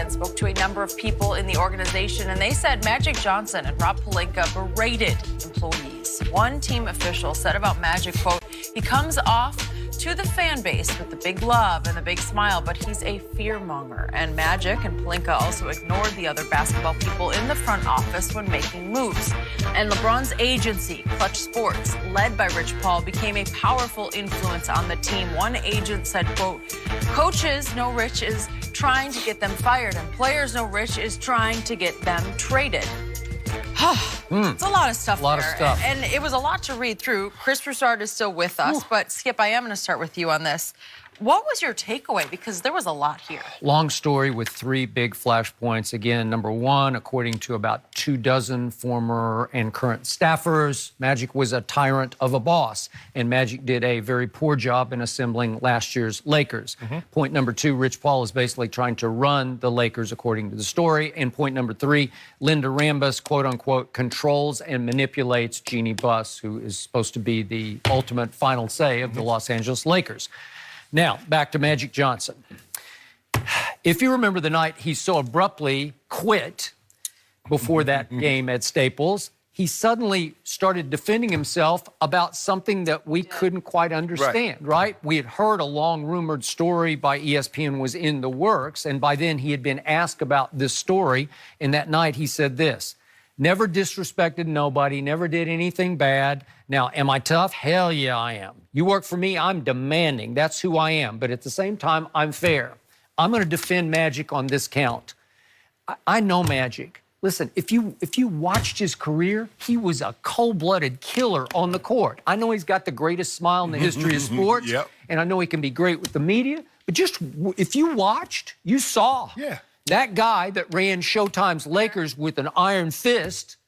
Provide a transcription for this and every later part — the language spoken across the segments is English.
and spoke to a number of people in the organization, and they said Magic Johnson and Rob Pelinka berated employees. One team official said about Magic, quote, he comes off to the fan base with the big love and the big smile, but he's a fearmonger. And Magic and Pelinka also ignored the other basketball people in the front office when making moves. And LeBron's agency, Clutch Sports, led by Rich Paul, became a powerful influence on the team. One agent said, quote, coaches know Rich is trying to get them fired, and players know Rich is trying to get them traded. It's a lot of stuff there. And it was a lot to read through. Chris Broussard is still with us, but Skip, I am going to start with you on this. What was your takeaway? Because there was a lot here. Long story with 3 big flashpoints. Again, number 1, according to about 24 former and current staffers, Magic was a tyrant of a boss, and Magic did a very poor job in assembling last year's Lakers. Point number 2, Rich Paul is basically trying to run the Lakers according to the story. And point number 3, Linda Rambus, quote unquote, controls and manipulates Jeannie Buss, who is supposed to be the ultimate final say of the Los Angeles Lakers. Now, back to Magic Johnson. If you remember the night he so abruptly quit before that game at Staples, he suddenly started defending himself about something that we couldn't quite understand, right? We had heard a long rumored story by ESPN was in the works, and by then he had been asked about this story, and that night he said this: never disrespected nobody, never did anything bad. Now, am I tough? Hell yeah, I am. You work for me, I'm demanding. That's who I am. But at the same time, I'm fair. I'm going to defend Magic on this count. I know Magic. Listen, if you watched his career, he was a cold-blooded killer on the court. I know he's got the greatest smile in the history of sports, and I know he can be great with the media. But just if you watched, you saw. That guy that ran Showtime's Lakers with an iron fist,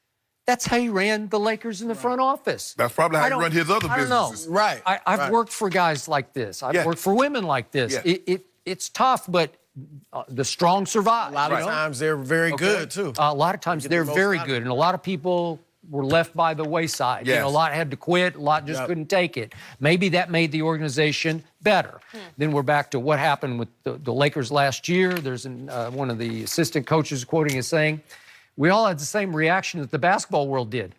that's how he ran the Lakers in the front office. That's probably how he run his other businesses. I've worked for guys like this. I've worked for women like this. It's tough, but the strong survive. A lot of times they're very good, too. A lot of times they're very good, and a lot of people were left by the wayside. You know, a lot had to quit, a lot just couldn't take it. Maybe that made the organization better. Then we're back to what happened with the Lakers last year. There's one of the assistant coaches quoting is saying, we all had the same reaction that the basketball world did.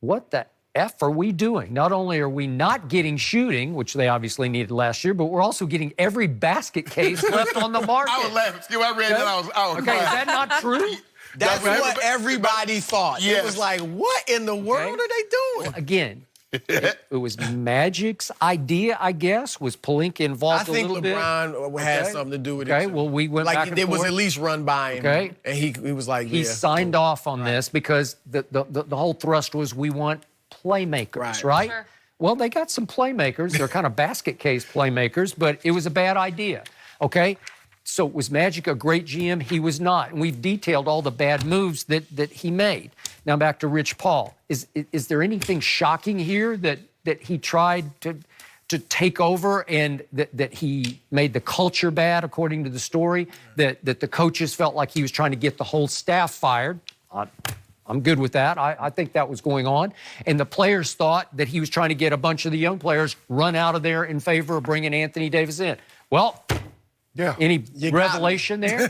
What the F are we doing? Not only are we not getting shooting, which they obviously needed last year, but we're also getting every basket case left on the market. I was laughing. Skip, I read that. I was okay, is that not true? That's what everybody thought. It was like, what in the world are they doing? Well, again, it was Magic's idea, I guess. Was Pelinka involved a little bit? I think LeBron had something to do with it. Okay, well, we went back and forth. It was at least run by him. And he was like, he signed off on this because the whole thrust was we want playmakers, right? Sure. Well, they got some playmakers. They're kind of basket case playmakers, but it was a bad idea, okay? So was Magic a great GM? He was not. And we've detailed all the bad moves that he made. Now back to Rich Paul. Is there anything shocking here that he tried to take over and that he made the culture bad, according to the story, that the coaches felt like he was trying to get the whole staff fired? I'm good with that. I think that was going on. And the players thought that he was trying to get a bunch of the young players run out of there in favor of bringing Anthony Davis in. Well, any revelation there?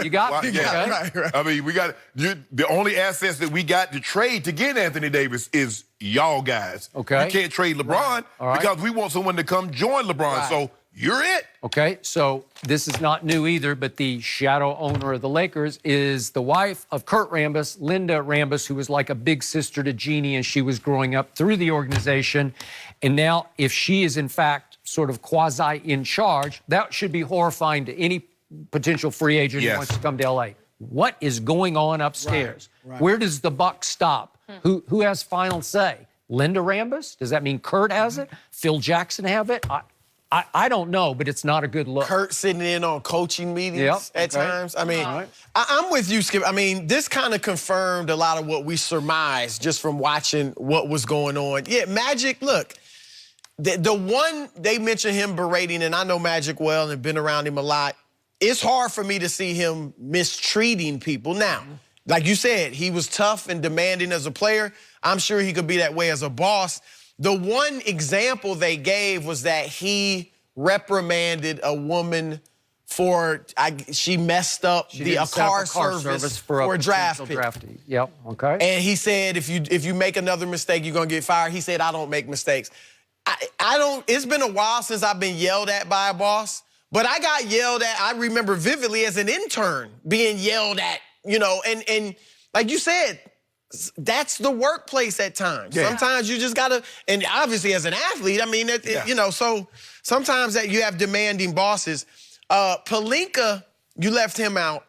You got me. I mean, we got the only assets that we got to trade to get Anthony Davis is y'all guys. Okay. We can't trade LeBron because we want someone to come join LeBron. So you're it. Okay, so this is not new either, but the shadow owner of the Lakers is the wife of Kurt Rambis, Linda Rambis, who was like a big sister to Jeannie, and she was growing up through the organization. And now, if she is in fact sort of quasi in charge, that should be horrifying to any potential free agent who wants to come to LA. What is going on upstairs? Where does the buck stop? Who has final say? Linda Rambis? Does that mean Kurt has it? Phil Jackson have it? I don't know, but it's not a good look. Kurt sitting in on coaching meetings at times. I mean, I'm with you, Skip. I mean, this kind of confirmed a lot of what we surmised just from watching what was going on. Yeah, Magic, look, the one they mentioned him berating, and I know Magic well and have been around him a lot, it's hard for me to see him mistreating people. Now, like you said, he was tough and demanding as a player. I'm sure he could be that way as a boss. The one example they gave was that he reprimanded a woman she messed up a car service for a draft pick. Draftee. Yep. Okay. And he said, if you make another mistake, you're gonna get fired. He said, I don't make mistakes. I don't. It's been a while since I've been yelled at by a boss, but I got yelled at. I remember vividly as an intern being yelled at. And like you said, that's the workplace at times. Yeah. Sometimes you just gotta, and obviously as an athlete, I mean, so sometimes that you have demanding bosses. Pelinka, you left him out.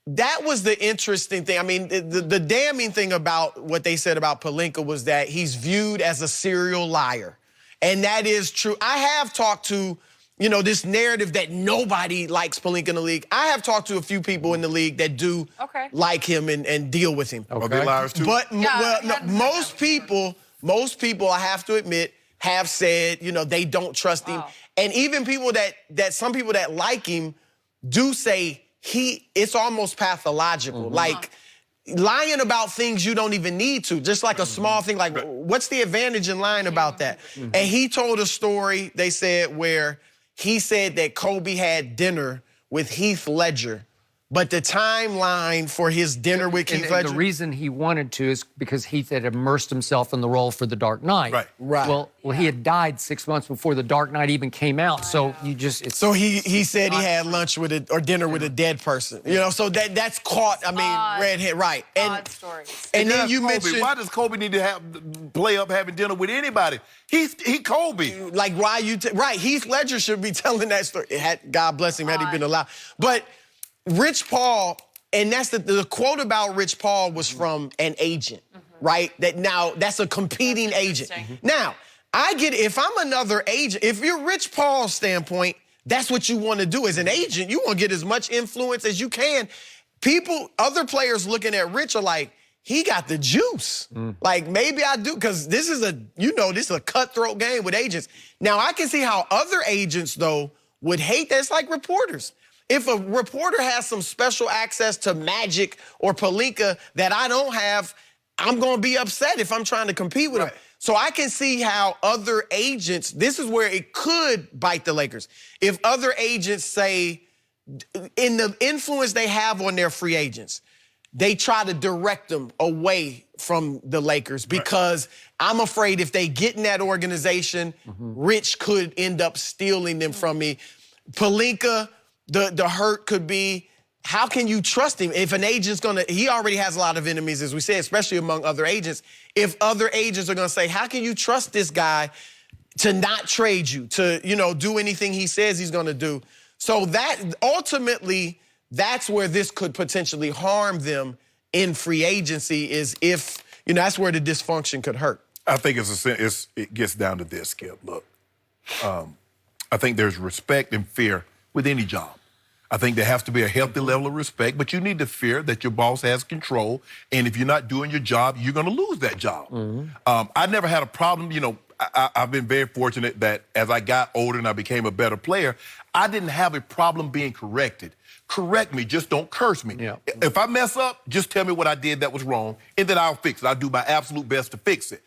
That was the interesting thing. I mean, the damning thing about what they said about Pelinka was that he's viewed as a serial liar. And that is true. I have talked to, this narrative that nobody likes Pelinka in the league. I have talked to a few people in the league that do like him and deal with him. Okay. Are they liars too? But most people, I have to admit, have said, they don't trust him. And even people some people that like him do say it's almost pathological. Like lying about things you don't even need to, just like a small thing. Like, what's the advantage in lying about that? And he told a story, they said, where he said that Kobe had dinner with Heath Ledger, but the timeline for his dinner with Heath Ledger... the reason he wanted to is because Heath had immersed himself in the role for The Dark Knight. Right. Well, he had died 6 months before The Dark Knight even came out, so you just... So he said he had lunch with or dinner with a dead person. So that's caught, redhead, right. Odd stories. And then you Kobe. mentioned... Why does Kobe need to play up having dinner with anybody? He Kobe. Like, why you... Right, Heath Ledger should be telling that story. God bless him, had he been alive. But... Rich Paul, and that's the quote about Rich Paul was from an agent, right? That's a competing agent. Now, I get it. If I'm another agent, if you're Rich Paul's standpoint, that's what you want to do as an agent. You want to get as much influence as you can. Other players looking at Rich are like, he got the juice. Like, maybe I do, because this is a cutthroat game with agents. Now, I can see how other agents, though, would hate that. It's like reporters. If a reporter has some special access to Magic or Pelinka that I don't have, I'm going to be upset if I'm trying to compete with them. So I can see how other agents, this is where it could bite the Lakers. If other agents say, in the influence they have on their free agents, they try to direct them away from the Lakers because I'm afraid if they get in that organization, Rich could end up stealing them from me. Pelinka... The hurt could be, how can you trust him? If an agent's he already has a lot of enemies, as we said, especially among other agents. If other agents are gonna say, how can you trust this guy to not trade you, to, do anything he says he's gonna do? So that, ultimately, that's where this could potentially harm them in free agency, is if, that's where the dysfunction could hurt. I think it gets down to this, Skip. Look, I think there's respect and fear with any job. I think there has to be a healthy level of respect, but you need to fear that your boss has control, and if you're not doing your job, you're going to lose that job. I never had a problem. I've been very fortunate that as I got older and I became a better player, I didn't have a problem being corrected. Correct me, just don't curse me. Yeah. If I mess up, just tell me what I did that was wrong, and then I'll fix it. I'll do my absolute best to fix it.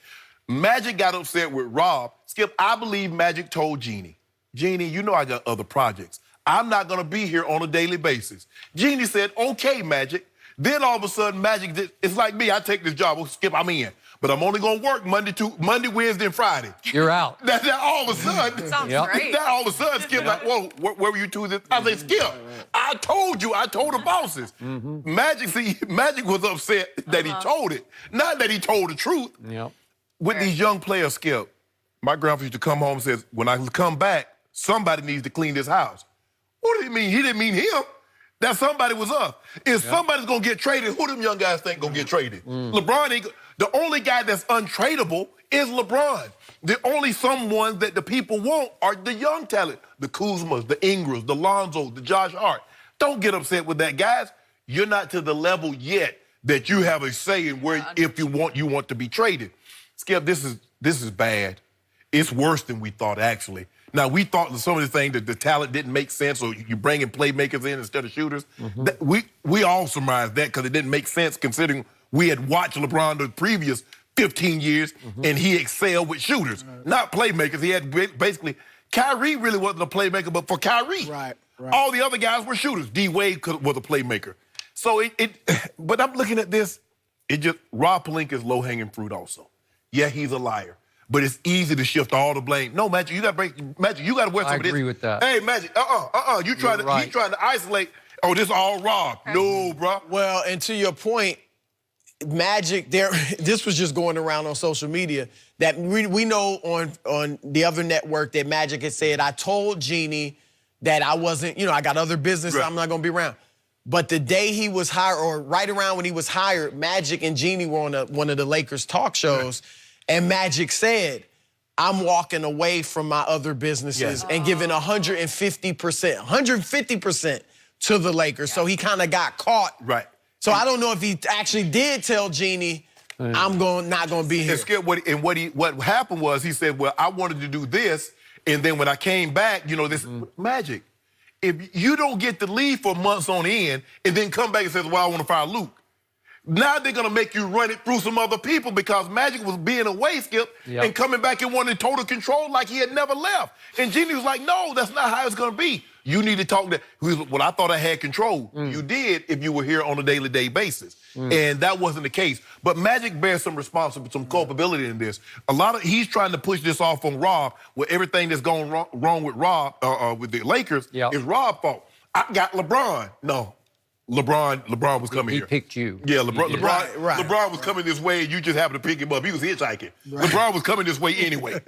Magic got upset with Rob. Skip, I believe Magic told Jeannie, I got other projects. I'm not going to be here on a daily basis. Jeannie said, okay, Magic. Then all of a sudden, Magic, it's like me. I take this job. Well, Skip, I'm in. But I'm only going to work Monday, Wednesday, and Friday. You're out. That all of a sudden. Sounds great. That all of a sudden, Skip, like, whoa, where were you two? I said, Skip, I told the bosses. Magic was upset that he told it. Not that he told the truth. With these young players, Skip, my grandfather used to come home and says, when I come back, somebody needs to clean this house. What did he mean? He didn't mean him. That somebody was us. If somebody's going to get traded, who them young guys think going to get traded? LeBron ain't... The only guy that's untradeable is LeBron. The only someone that the people want are the young talent. The Kuzmas, the Ingrams, the Lonzos, the Josh Hart. Don't get upset with that, guys. You're not to the level yet that you have a say in where if you want to be traded. Skip, this is bad. It's worse than we thought, actually. Now, we thought some of the things that the talent didn't make sense, or you bringing playmakers in instead of shooters. We all surmised that because it didn't make sense considering we had watched LeBron the previous 15 years and he excelled with shooters, not playmakers. He had basically, Kyrie really wasn't a playmaker, but for Kyrie. Right. All the other guys were shooters. D. Wade was a playmaker. So but I'm looking at this, Rob Pelinka is low-hanging fruit also. Yeah, he's a liar. But it's easy to shift all the blame. No, Magic, you got to wear some of this. I agree with that. Hey, Magic, he's trying to isolate. Oh, this is all Rob. No, bro. Well, and to your point, Magic, this was just going around on social media that we know on the other network that Magic had said, I told Jeannie that I wasn't, I got other business, I'm not going to be around. But the day he was hired, or right around when he was hired, Magic and Jeannie were on one of the Lakers talk shows, and Magic said, I'm walking away from my other businesses and giving 150% to the Lakers. So he kind of got caught. Right. So I don't know if he actually did tell Jeannie, I'm not going to be here. What happened was he said, well, I wanted to do this, and then when I came back, this Magic. If you don't get to leave for months on end and then come back and say, well, I want to fire Luke. Now they're going to make you run it through some other people because Magic was being away, Skip, and coming back and wanting total control like he had never left. And Jeannie was like, no, that's not how it's going to be. You need to talk to... Well, I thought I had control. You did if you were here on a daily with And that wasn't the case. But Magic bears some responsibility, some culpability in this. He's trying to push this off on Rob, where everything that's going wrong with Rob, with the Lakers, is Rob's fault. I got LeBron. No. LeBron was coming here. He picked you. Yeah, LeBron was coming this way, and you just happened to pick him up. He was hitchhiking. LeBron was coming this way anyway.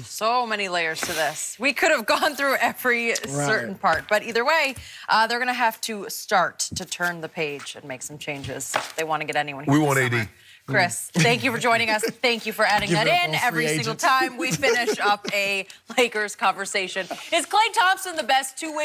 So many layers to this. We could have gone through every certain part, but either way, they're going to have to start to turn the page and make some changes if they want to get anyone here. We want AD. Chris, thank you for joining us. Thank you for adding that in every single time we finish up a Lakers conversation. Is Klay Thompson the best two-way